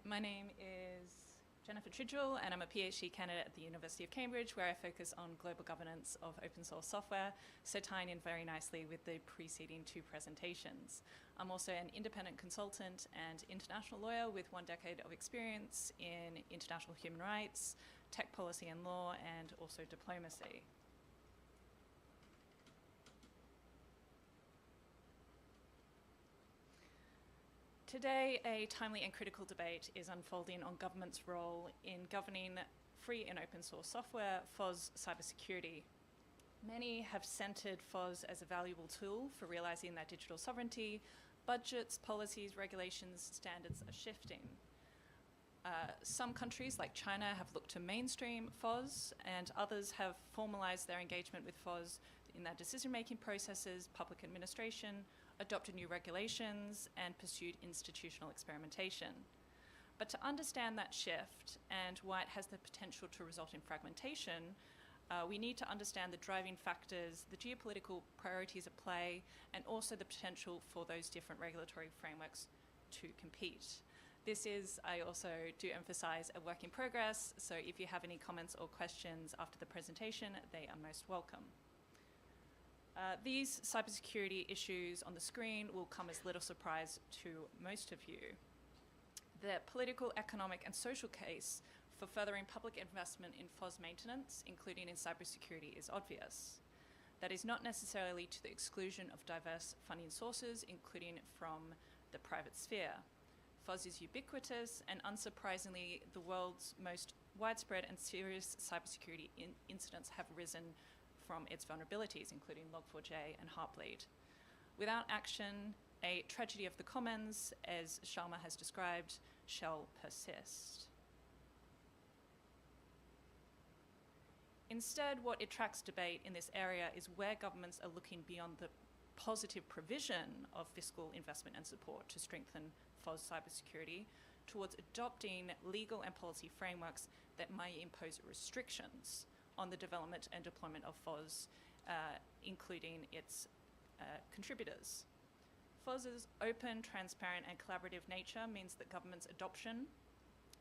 My name is Jennifer Tridgell, and I'm a PhD candidate at the University of Cambridge, where I focus on global governance of open source software, so tying in very nicely with the preceding two presentations. I'm also an independent consultant and international lawyer with 1 decade of experience in international human rights, tech policy and law, and also diplomacy. Today, a timely and critical debate is unfolding on government's role in governing free and open source software, FOSS cybersecurity. Many have centered FOSS as a valuable tool for realizing that digital sovereignty. Budgets, policies, regulations, standards are shifting. Some countries like China have looked to mainstream FOSS, and others have formalized their engagement with FOSS in their decision-making processes, public administration, adopted new regulations, and pursued institutional experimentation. But to understand that shift and why it has the potential to result in fragmentation, we need to understand the driving factors, the geopolitical priorities at play, and also the potential for those different regulatory frameworks to compete. This is, I also do emphasize, a work in progress, so if you have any comments or questions after the presentation, they are most welcome. These cybersecurity issues on the screen will come as little surprise to most of you. The political, economic, and social case for furthering public investment in FOSS maintenance, including in cybersecurity, is obvious. That is not necessarily to the exclusion of diverse funding sources, including from the private sphere. FOSS is ubiquitous, and unsurprisingly, the world's most widespread and serious cybersecurity incidents have arisen from its vulnerabilities, including Log4j and Heartbleed. Without action, a tragedy of the commons, as Sharma has described, shall persist. Instead, what attracts debate in this area is where governments are looking beyond the positive provision of fiscal investment and support to strengthen FOSS cybersecurity towards adopting legal and policy frameworks that may impose restrictions on the development and deployment of FOSS, including its contributors. FOSS's open, transparent, and collaborative nature means that government's adoption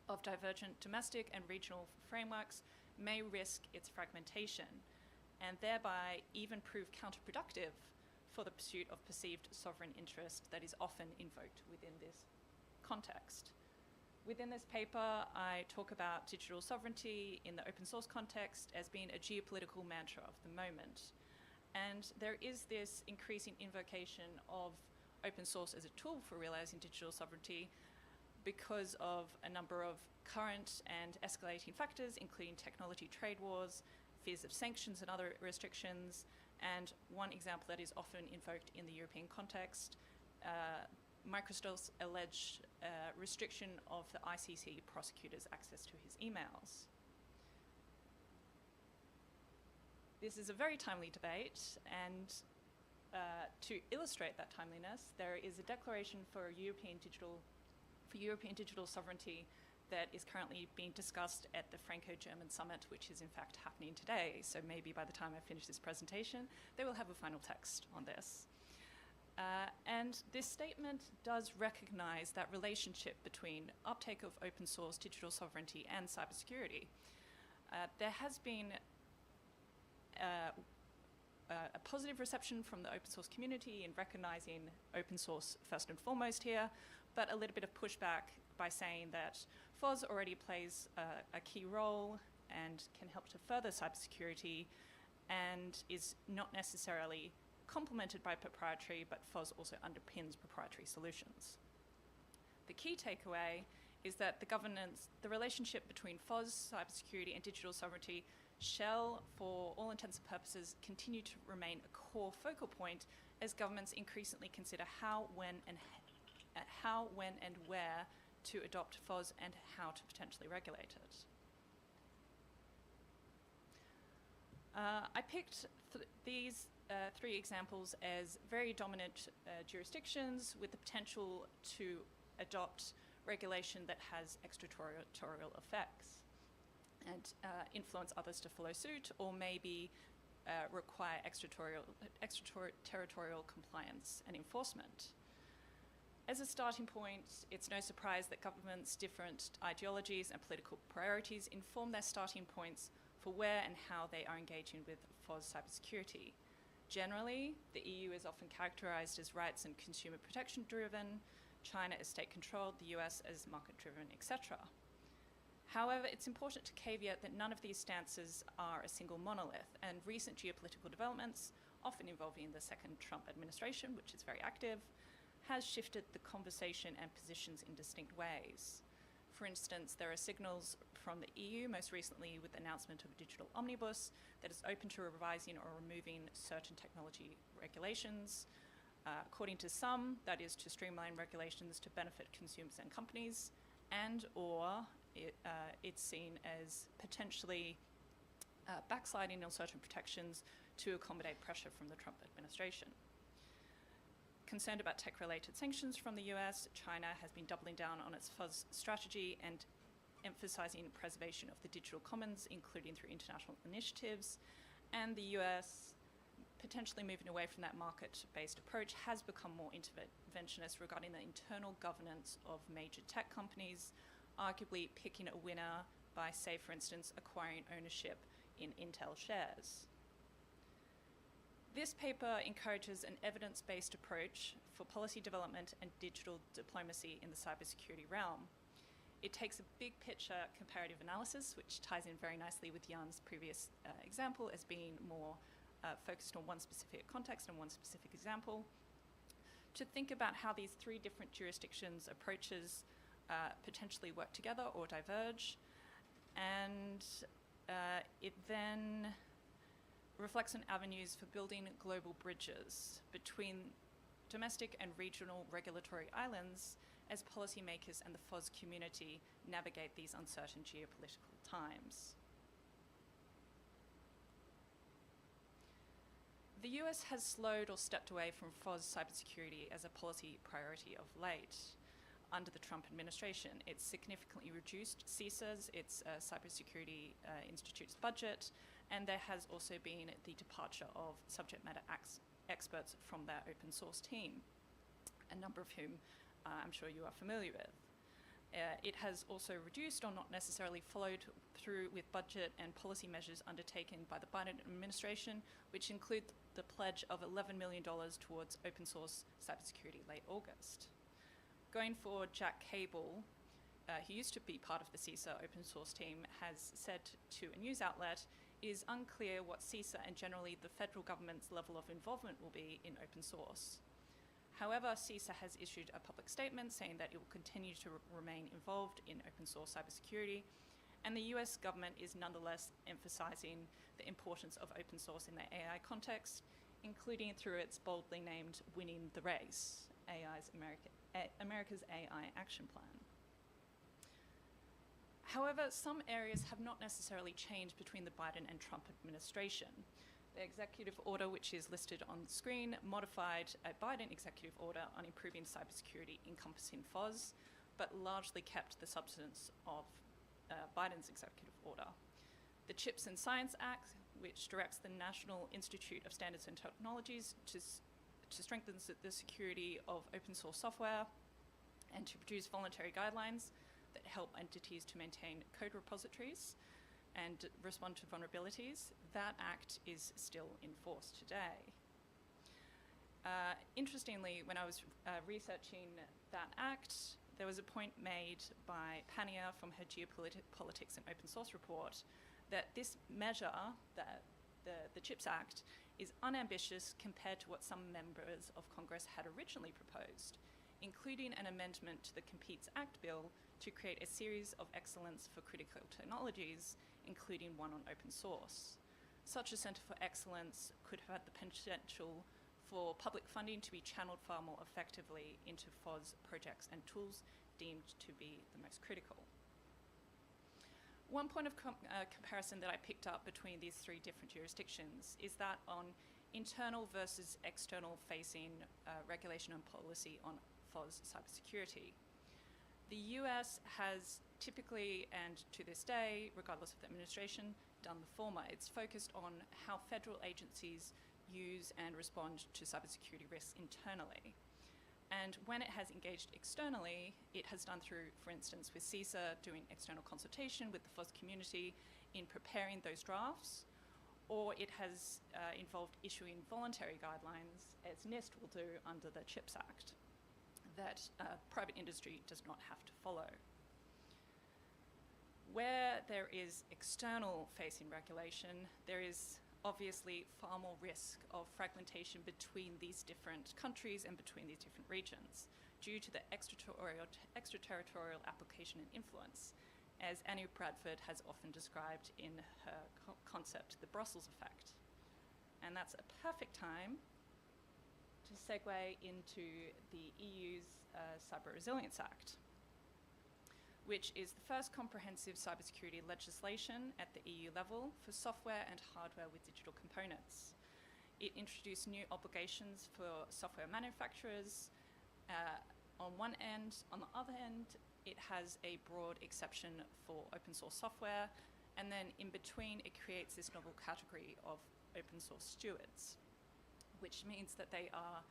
of divergent domestic and regional frameworks may risk its fragmentation, and thereby even prove counterproductive for the pursuit of perceived sovereign interest that is often invoked within this context. Within this paper, I talk about digital sovereignty in the open source context as being a geopolitical mantra of the moment. And there is this increasing invocation of open source as a tool for realizing digital sovereignty because of a number of current and escalating factors, including technology trade wars, fears of sanctions and other restrictions, and one example that is often invoked in the European context, Microsoft's alleged restriction of the ICC prosecutor's access to his emails. This is a very timely debate, and to illustrate that timeliness, there is a declaration for European digital sovereignty that is currently being discussed at the Franco-German summit, which is in fact happening today. So maybe by the time I finish this presentation, they will have a final text on this. And this statement does recognize that relationship between uptake of open source digital sovereignty and cybersecurity. There has been a positive reception from the open source community in recognizing open source first and foremost here, but a little bit of pushback by saying that FOSS already plays a key role and can help to further cybersecurity and is not necessarily complemented by proprietary, but FOSS also underpins proprietary solutions. The key takeaway is that the relationship between FOSS, cybersecurity, and digital sovereignty shall, for all intents and purposes, continue to remain a core focal point as governments increasingly consider how, when, and where to adopt FOSS and how to potentially regulate it. I picked these three examples as very dominant jurisdictions with the potential to adopt regulation that has extraterritorial effects and influence others to follow suit, or maybe require extraterritorial compliance and enforcement. As a starting point, it's no surprise that governments' different ideologies and political priorities inform their starting points for where and how they are engaging with FOSS cybersecurity. Generally, the EU is often characterized as rights and consumer protection driven, China as state controlled, the US as market driven, etc. However, it's important to caveat that none of these stances are a single monolith, and recent geopolitical developments, often involving the second Trump administration, which is very active, has shifted the conversation and positions in distinct ways. For instance, there are signals from the EU, most recently with the announcement of a digital omnibus, that is open to revising or removing certain technology regulations. According to some, that is to streamline regulations to benefit consumers and companies, and or it's seen as potentially backsliding on certain protections to accommodate pressure from the Trump administration. Concerned about tech-related sanctions from the US, China has been doubling down on its FOSS strategy and emphasizing preservation of the digital commons, including through international initiatives. And the US, potentially moving away from that market-based approach, has become more interventionist regarding the internal governance of major tech companies, arguably picking a winner by, say, for instance, acquiring ownership in Intel shares. This paper encourages an evidence-based approach for policy development and digital diplomacy in the cybersecurity realm. It takes a big picture comparative analysis, which ties in very nicely with Jan's previous example as being more focused on one specific context and one specific example, to think about how these three different jurisdictions' approaches potentially work together or diverge. And it then reflects on avenues for building global bridges between domestic and regional regulatory islands as policymakers and the FOSS community navigate these uncertain geopolitical times. The US has slowed or stepped away from FOSS cybersecurity as a policy priority of late. Under the Trump administration, it's significantly reduced CISA's, its Cybersecurity Institute's budget, and there has also been the departure of subject matter experts from their open source team, a number of whom I'm sure you are familiar with. It has also reduced or not necessarily followed through with budget and policy measures undertaken by the Biden administration, which include the pledge of $11 million towards open source cybersecurity late August. Going forward, Jack Cable, who used to be part of the CISA open source team, has said to a news outlet, it is unclear what CISA and generally the federal government's level of involvement will be in open source. However, CISA has issued a public statement saying that it will continue to remain involved in open source cybersecurity, and the US government is nonetheless emphasizing the importance of open source in the AI context, including through its boldly named Winning the Race, America's AI Action Plan. However, some areas have not necessarily changed between the Biden and Trump administration. The executive order, which is listed on the screen, modified a Biden executive order on improving cybersecurity encompassing FOSS, but largely kept the substance of Biden's executive order. The CHIPS and Science Act, which directs the National Institute of Standards and Technologies to strengthen the security of open source software and to produce voluntary guidelines that help entities to maintain code repositories and respond to vulnerabilities, that act is still in force today. Interestingly, when I was researching that act, there was a point made by Pania from her Geopolitics and Open Source report that this measure, the CHIPS Act, is unambitious compared to what some members of Congress had originally proposed, including an amendment to the Competes Act bill to create a series of excellence for critical technologies, including one on open source. Such a Center for Excellence could have had the potential for public funding to be channeled far more effectively into FOSS projects and tools deemed to be the most critical. One point of comparison that I picked up between these three different jurisdictions is that on internal versus external facing regulation and policy on FOSS cybersecurity. The US has typically, and to this day, regardless of the administration, done the former. It's focused on how federal agencies use and respond to cybersecurity risks internally. And when it has engaged externally, it has done through, for instance, with CISA, doing external consultation with the FOSS community in preparing those drafts, or it has involved issuing voluntary guidelines, as NIST will do under the CHIPS Act, that private industry does not have to follow. Where there is external facing regulation, there is obviously far more risk of fragmentation between these different countries and between these different regions due to the extraterritorial application and influence, as Annie Bradford has often described in her concept, the Brussels effect. And that's a perfect time to segue into the EU's Cyber Resilience Act, which is the first comprehensive cybersecurity legislation at the EU level for software and hardware with digital components. It introduced new obligations for software manufacturers on one end. On the other end, it has a broad exception for open source software, and then in between it creates this novel category of open source stewards, which means that they are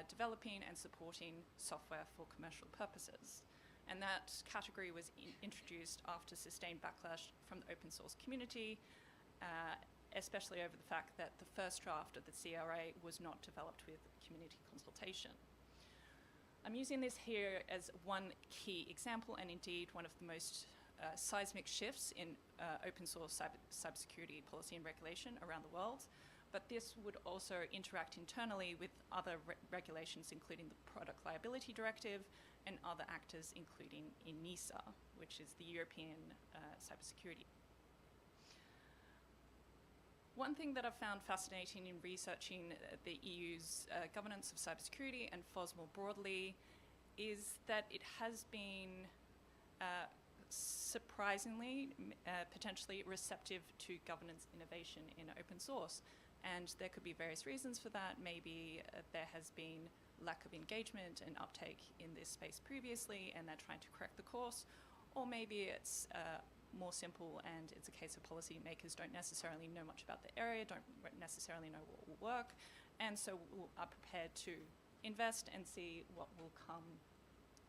developing and supporting software for commercial purposes. And that category was introduced after sustained backlash from the open source community, especially over the fact that the first draft of the CRA was not developed with community consultation. I'm using this here as one key example, and indeed one of the most seismic shifts in open source cybersecurity policy and regulation around the world. But this would also interact internally with other regulations, including the Product Liability Directive and other actors, including ENISA, which is the European Cybersecurity. One thing that I've found fascinating in researching the EU's governance of cybersecurity and FOSS more broadly is that it has been surprisingly, potentially receptive to governance innovation in open source. And there could be various reasons for that. Maybe there has been lack of engagement and uptake in this space previously, and they're trying to correct the course. Or maybe it's more simple, and it's a case of policymakers don't necessarily know much about the area, don't necessarily know what will work, and so are prepared to invest and see what will come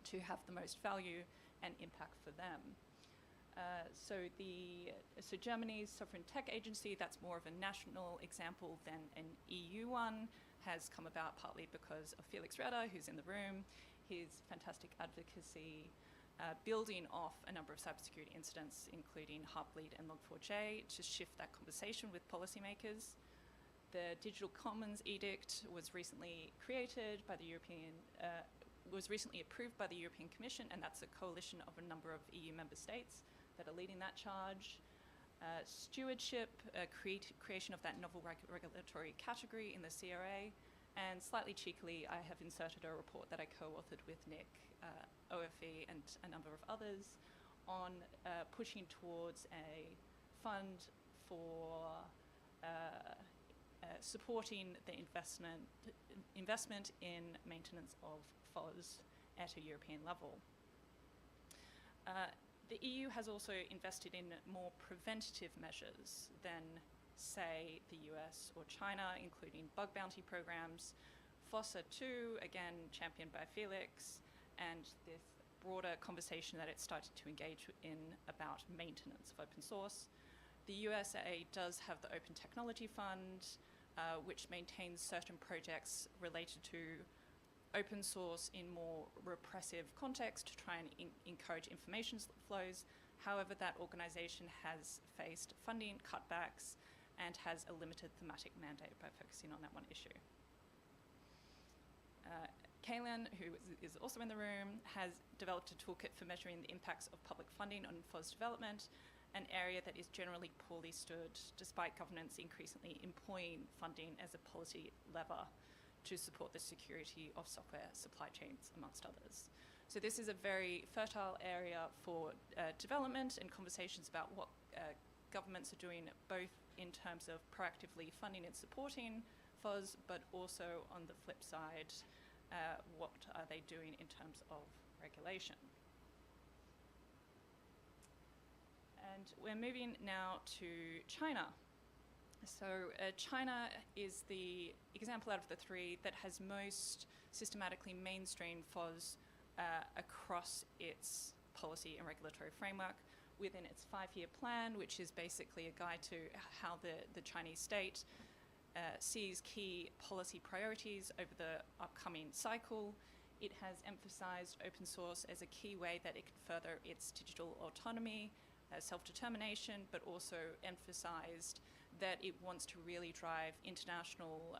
to have the most value and impact for them. So Germany's Sovereign Tech Agency, that's more of a national example than an EU one, has come about partly because of Felix Ritter, who's in the room, his fantastic advocacy, building off a number of cybersecurity incidents, including Heartbleed and Log4j, to shift that conversation with policymakers. The Digital Commons Edict was recently created by the was recently approved by the European Commission, and that's a coalition of a number of EU member states that are leading that charge. Stewardship, creation of that novel regulatory category in the CRA, and slightly cheekily, I have inserted a report that I co-authored with Nick, OFE, and a number of others on pushing towards a fund for supporting the investment in maintenance of FOSS at a European level. The EU has also invested in more preventative measures than, say, the US or China, including bug bounty programs, FOSSA 2, again championed by Felix, and this broader conversation that it started to engage in about maintenance of open source. The USA does have the Open Technology Fund, which maintains certain projects related to open source in more repressive context to try and encourage information flows. However, that organization has faced funding cutbacks and has a limited thematic mandate by focusing on that one issue. Kaylin, who is also in the room, has developed a toolkit for measuring the impacts of public funding on FOSS development, an area that is generally poorly stood, despite governments increasingly employing funding as a policy lever to support the security of software supply chains, amongst others. So this is a very fertile area for development and conversations about what governments are doing, both in terms of proactively funding and supporting FOSS, but also on the flip side, what are they doing in terms of regulation. And we're moving now to China. So China is the example out of the three that has most systematically mainstreamed FOSS across its policy and regulatory framework within its 5-year plan, which is basically a guide to how the Chinese state sees key policy priorities over the upcoming cycle. It has emphasized open source as a key way that it can further its digital autonomy, self-determination, but also emphasized that it wants to really drive international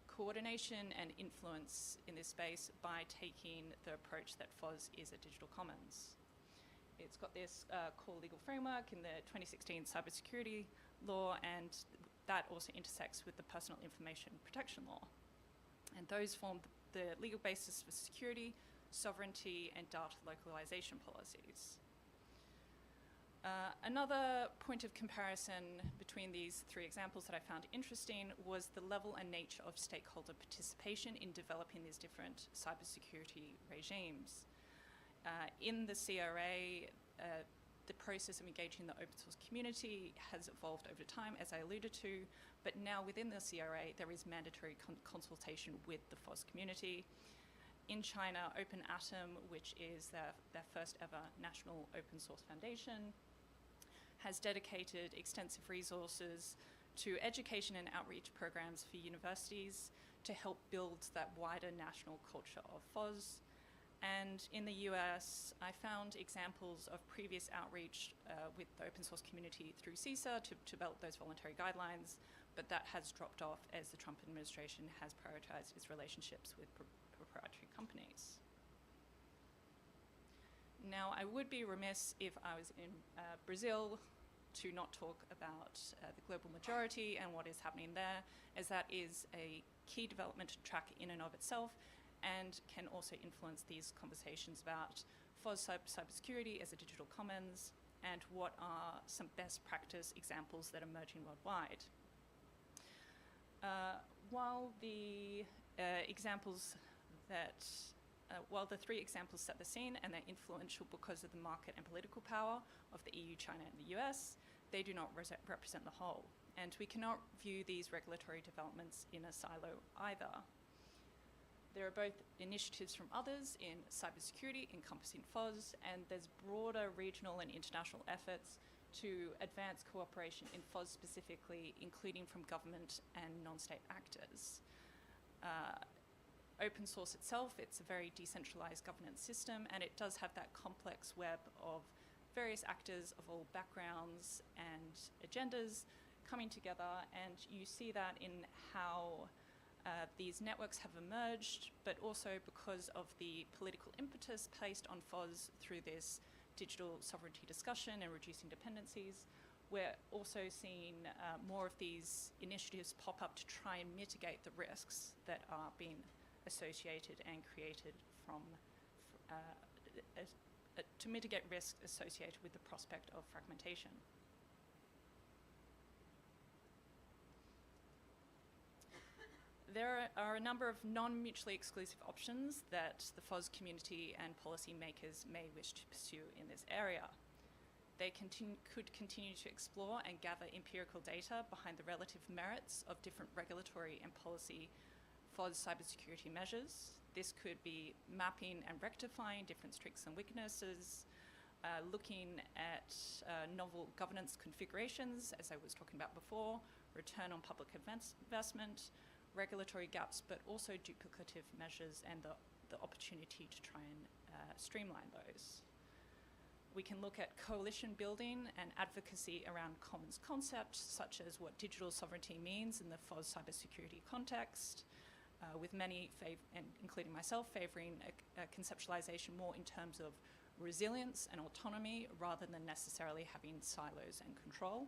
coordination and influence in this space by taking the approach that FOSS is a digital commons. It's got this core legal framework in the 2016 Cybersecurity law, and that also intersects with the Personal Information Protection Law. And those form the legal basis for security, sovereignty, and data localization policies. Another point of comparison between these three examples that I found interesting was the level and nature of stakeholder participation in developing these different cybersecurity regimes. In the CRA, the process of engaging the open source community has evolved over time, as I alluded to, but now within the CRA, there is mandatory consultation with the FOSS community. In China, Open Atom, which is their first ever national open source foundation, has dedicated extensive resources to education and outreach programs for universities to help build that wider national culture of FOSS. And in the US, I found examples of previous outreach with the open source community through CISA to develop those voluntary guidelines, but that has dropped off as the Trump administration has prioritized its relationships with proprietary companies. Now, I would be remiss if I was in Brazil to not talk about the global majority and what is happening there, as that is a key development to track in and of itself and can also influence these conversations about FOSS cybersecurity as a digital commons and what are some best practice examples that are emerging worldwide. While the three examples set the scene and they're influential because of the market and political power of the EU, China, and the US, they do not represent the whole. And we cannot view these regulatory developments in a silo either. There are both initiatives from others in cybersecurity, encompassing FOSS, and there's broader regional and international efforts to advance cooperation in FOSS specifically, including from government and non-state actors. Open source itself, it's a very decentralized governance system, and it does have that complex web of various actors of all backgrounds and agendas coming together, and you see that in how these networks have emerged, but also because of the political impetus placed on FOSS through this digital sovereignty discussion and reducing dependencies. We're also seeing more of these initiatives pop up to try and mitigate the risks that are being associated and created from, to mitigate risks associated with the prospect of fragmentation. There are a number of non-mutually exclusive options that the FOSS community and policymakers may wish to pursue in this area. They could continue to explore and gather empirical data behind the relative merits of different regulatory and policy FOSS cybersecurity measures. This could be mapping and rectifying different strengths and weaknesses, looking at novel governance configurations, as I was talking about before, return on public investment, regulatory gaps, but also duplicative measures and the opportunity to try and streamline those. We can look at coalition building and advocacy around commons concepts, such as what digital sovereignty means in the FOSS cybersecurity context, with many, and including myself, favoring a conceptualization more in terms of resilience and autonomy rather than necessarily having silos and control.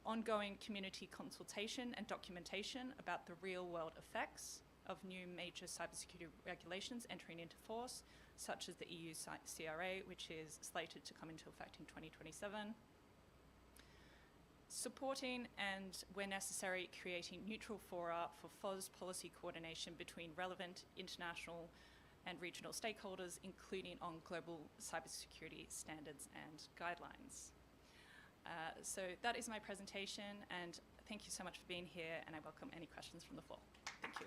Ongoing community consultation and documentation about the real-world effects of new major cybersecurity regulations entering into force, such as the EU CRA, which is slated to come into effect in 2027. Supporting and, where necessary, creating neutral fora for FOSS policy coordination between relevant international and regional stakeholders, including on global cybersecurity standards and guidelines. So that is my presentation, and thank you so much for being here, and I welcome any questions from the floor. Thank you.